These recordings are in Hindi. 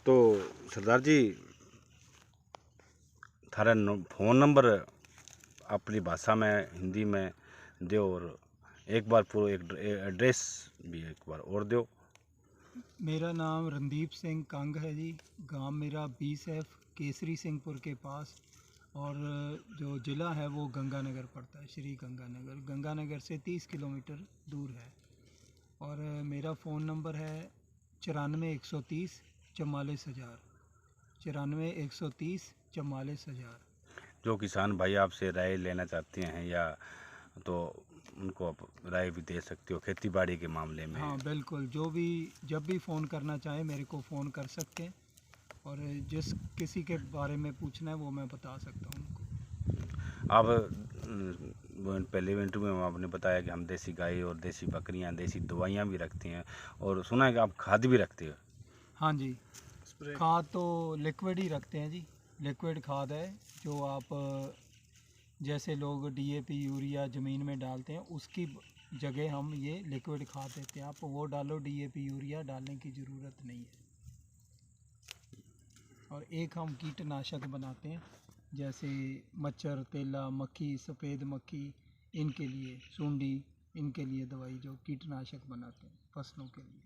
तो सरदार जी, थारा फ़ोन नंबर अपनी भाषा में हिंदी में दो और एक बार पूरा एक एड्रेस भी एक बार और दो। मेरा नाम रणदीप सिंह कंग है जी। गांव मेरा 20F केसरी सिंहपुर के पास, और जो ज़िला है वो गंगानगर पड़ता है, श्री गंगानगर। गंगानगर से 30 किलोमीटर दूर है। और मेरा फ़ोन नंबर है 94 130 44 000, 94 130 44 000। जो किसान भाई आपसे राय लेना चाहते हैं या तो उनको आप राय भी दे सकते हो खेती बाड़ी के मामले में। हाँ बिल्कुल, जो भी जब भी फ़ोन करना चाहे मेरे को फ़ोन कर सकते हैं, और जिस किसी के बारे में पूछना है वो मैं बता सकता हूँ उनको। आप पहले इंटरव्यू में आपने बताया कि हम देसी गाय और देसी बकरियां, देसी दवाइयां भी रखते हैं, और सुना है कि आप खाद भी रखते हो। हाँ जी, खाद तो लिक्विड ही रखते हैं जी। लिक्विड खाद है जो आप जैसे लोग डीएपी यूरिया ज़मीन में डालते हैं, उसकी जगह हम ये लिक्विड खाद देते हैं। आप वो डालो, डीएपी यूरिया डालने की ज़रूरत नहीं है। और एक हम कीटनाशक बनाते हैं, जैसे मच्छर, तेला, मक्खी, सफ़ेद मक्खी, इनके लिए सुंडी, इनके लिए दवाई जो कीटनाशक बनाते हैं फसलों के लिए।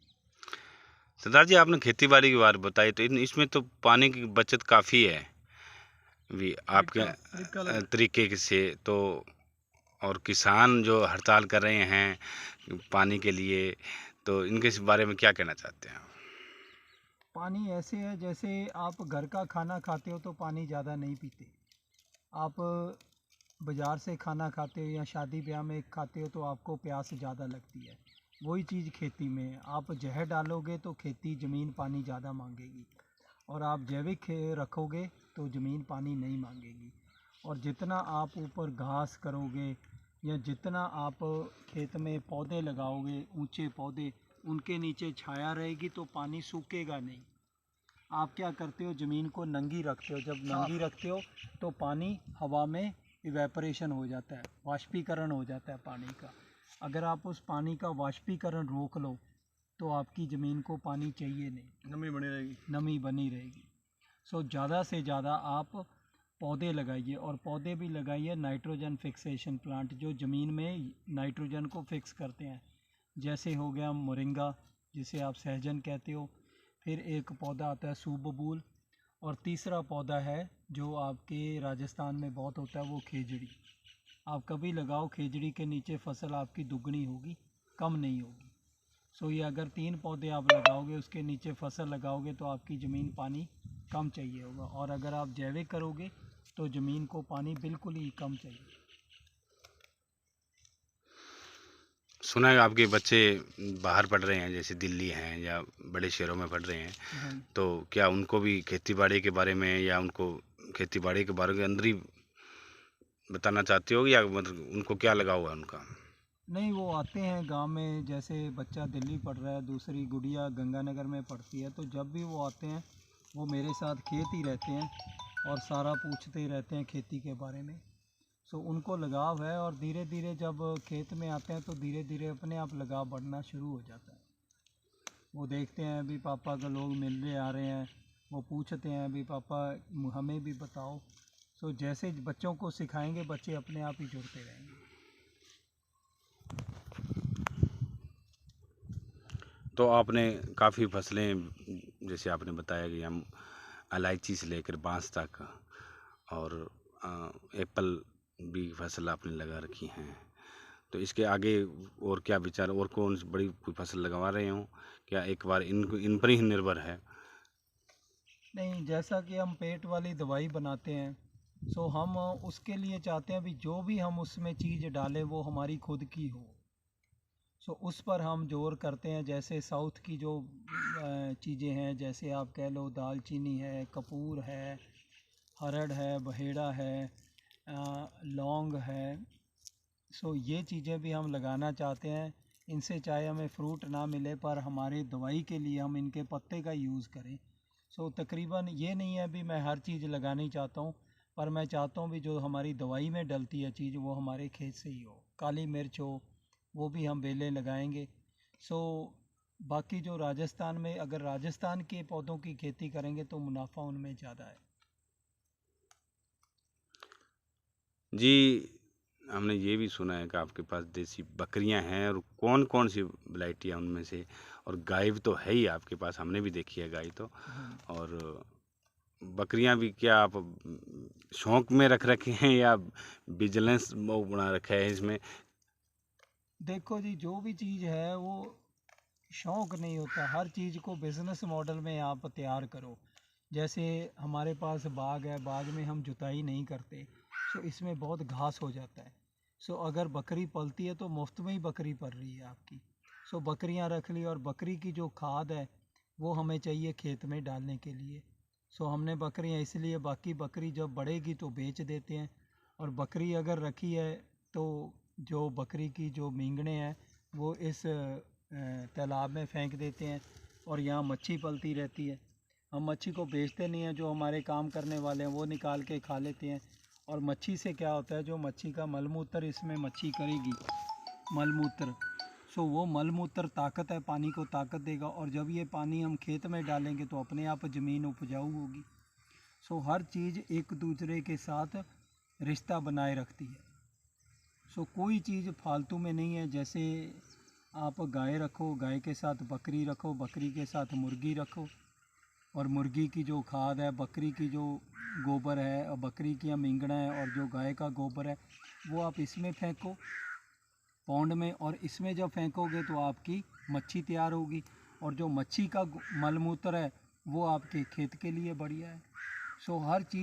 सरदार जी, आपने खेती बाड़ी के बारे में बताई, तो इसमें तो पानी की बचत काफ़ी है भी आपके तरीके से तो। और किसान जो हड़ताल कर रहे हैं पानी के लिए, तो इनके इस बारे में क्या कहना चाहते हैं? पानी ऐसे है जैसे आप घर का खाना खाते हो तो पानी ज़्यादा नहीं पीते। आप बाज़ार से खाना खाते हो या शादी ब्याह में खाते हो तो आपको प्यास ज़्यादा लगती है। वही चीज़ खेती में है, आप जहर डालोगे तो खेती ज़मीन पानी ज़्यादा मांगेगी, और आप जैविक रखोगे तो ज़मीन पानी नहीं मांगेगी। और जितना आप ऊपर घास करोगे या जितना आप खेत में पौधे लगाओगे, ऊंचे पौधे, उनके नीचे छाया रहेगी तो पानी सूखेगा नहीं। आप क्या करते हो, ज़मीन को नंगी रखते हो। जब नंगी रखते हो तो पानी हवा में इवेपोरेशन हो जाता है, वाष्पीकरण हो जाता है पानी का। अगर आप उस पानी का वाष्पीकरण रोक लो तो आपकी ज़मीन को पानी चाहिए नहीं, नमी बनी रहेगी, नमी बनी रहेगी। सो ज़्यादा से ज़्यादा आप पौधे लगाइए, और पौधे भी लगाइए नाइट्रोजन फिक्सेशन प्लांट, जो ज़मीन में नाइट्रोजन को फिक्स करते हैं। जैसे हो गया मोरिंगा, जिसे आप सहजन कहते हो। फिर एक पौधा आता है सूबबूल, और तीसरा पौधा है जो आपके राजस्थान में बहुत होता है, वो खेजड़ी। आप कभी लगाओ, खेजड़ी के नीचे फसल आपकी दुगनी होगी, कम नहीं होगी। सो ये अगर 3 पौधे आप लगाओगे, उसके नीचे फसल लगाओगे तो आपकी ज़मीन पानी कम चाहिए होगा। और अगर आप जैविक करोगे तो ज़मीन को पानी बिल्कुल ही कम चाहिए। सुना है आपके बच्चे बाहर पढ़ रहे हैं, जैसे दिल्ली हैं या बड़े शहरों में पढ़ रहे हैं, हाँ, तो क्या उनको भी खेती बाड़ी के बारे में या उनको खेती बाड़ी के बारे में अंदर ही बताना चाहते हो, या मतलब उनको क्या लगा हुआ है उनका? नहीं, वो आते हैं गांव में। जैसे बच्चा दिल्ली पढ़ रहा है, दूसरी गुड़िया गंगानगर में पढ़ती है, तो जब भी वो आते हैं वो मेरे साथ खेत ही रहते हैं और सारा पूछते ही रहते हैं खेती के बारे में। सो उनको लगाव है, और धीरे धीरे जब खेत में आते हैं तो धीरे धीरे अपने आप लगाव बढ़ना शुरू हो जाता है। वो देखते हैं अभी पापा को लोग मिलने आ रहे हैं, वो पूछते हैं अभी पापा हमें भी बताओ। सो जैसे बच्चों को सिखाएंगे बच्चे अपने आप ही जुड़ते रहेंगे। तो आपने काफ़ी फसलें, जैसे आपने बताया कि हम इलायची से लेकर बांस तक, और एप्पल भी फसल आपने लगा रखी हैं, तो इसके आगे और क्या विचार, और कौन सी बड़ी कोई फसल लगवा रहे हो, क्या एक बार इन पर ही निर्भर है? नहीं, जैसा कि हम पेट वाली दवाई बनाते हैं, सो हम उसके लिए चाहते हैं भी जो भी हम उसमें चीज़ डालें वो हमारी खुद की हो। सो उस पर हम जोर करते हैं। जैसे साउथ की जो चीज़ें हैं, जैसे आप कह लो दालचीनी है, कपूर है, हरड़ है, बहेड़ा है, लौंग है। सो ये चीज़ें भी हम लगाना चाहते हैं। इनसे चाहे हमें फ्रूट ना मिले, पर हमारे दवाई के लिए हम इनके पत्ते का यूज़ करें। सो तकरीबन ये नहीं है भी मैं हर चीज़ लगानी चाहता हूँ, पर मैं चाहता हूँ भी जो हमारी दवाई में डलती है चीज़ वो हमारे खेत से ही हो। काली मिर्च हो, वो भी हम बेलें लगाएंगे। सो बाकी जो राजस्थान में, अगर राजस्थान के पौधों की खेती करेंगे तो मुनाफा उनमें ज़्यादा है। जी, हमने ये भी सुना है कि आपके पास देसी बकरियां हैं, और कौन कौन सी वैरायटी है उनमें से, और गाय भी तो है ही आपके पास, हमने भी देखी है गाय तो। हाँ जी। और बकरियां भी क्या आप शौक में रख रखे हैं या बिजनेस वो बना रखा है इसमें? देखो जी, जो भी चीज़ है वो शौक नहीं होता, हर चीज़ को बिजनेस मॉडल में आप तैयार करो। जैसे हमारे पास बाग है, बाग में हम जुताई नहीं करते, सो इसमें बहुत घास हो जाता है। सो अगर बकरी पलती है तो मुफ्त में ही बकरी पल रही है आपकी। सो बकरियां रख ली, और बकरी की जो खाद है वो हमें चाहिए खेत में डालने के लिए। सो हमने बकरियां इसलिए, बाकी बकरी जब बढ़ेगी तो बेच देते हैं। और बकरी अगर रखी है तो जो बकरी की जो मींगने हैं वो इस तालाब में फेंक देते हैं, और यहाँ मच्छी पलती रहती है। हम मच्छी को बेचते नहीं हैं, जो हमारे काम करने वाले हैं वो निकाल के खा लेते हैं। और मच्छी से क्या होता है, जो मच्छी का मलमूत्र इसमें मच्छी करेगी, मलमूत्र, सो वो मलमूत्र ताकत है, पानी को ताकत देगा। और जब ये पानी हम खेत में डालेंगे तो अपने आप ज़मीन उपजाऊ होगी। सो हर चीज़ एक दूसरे के साथ रिश्ता बनाए रखती है। सो कोई चीज़ फालतू में नहीं है। जैसे आप गाय रखो, गाय के साथ बकरी रखो, बकरी के साथ मुर्गी रखो, और मुर्गी की जो खाद है, बकरी की जो गोबर है, और बकरी की मींगना है, और जो गाय का गोबर है वो आप इसमें फेंको पौंड में, और इसमें जब फेंकोगे तो आपकी मच्छी तैयार होगी। और जो मच्छी का मलमूत्र है वो आपके खेत के लिए बढ़िया है। सो हर चीज़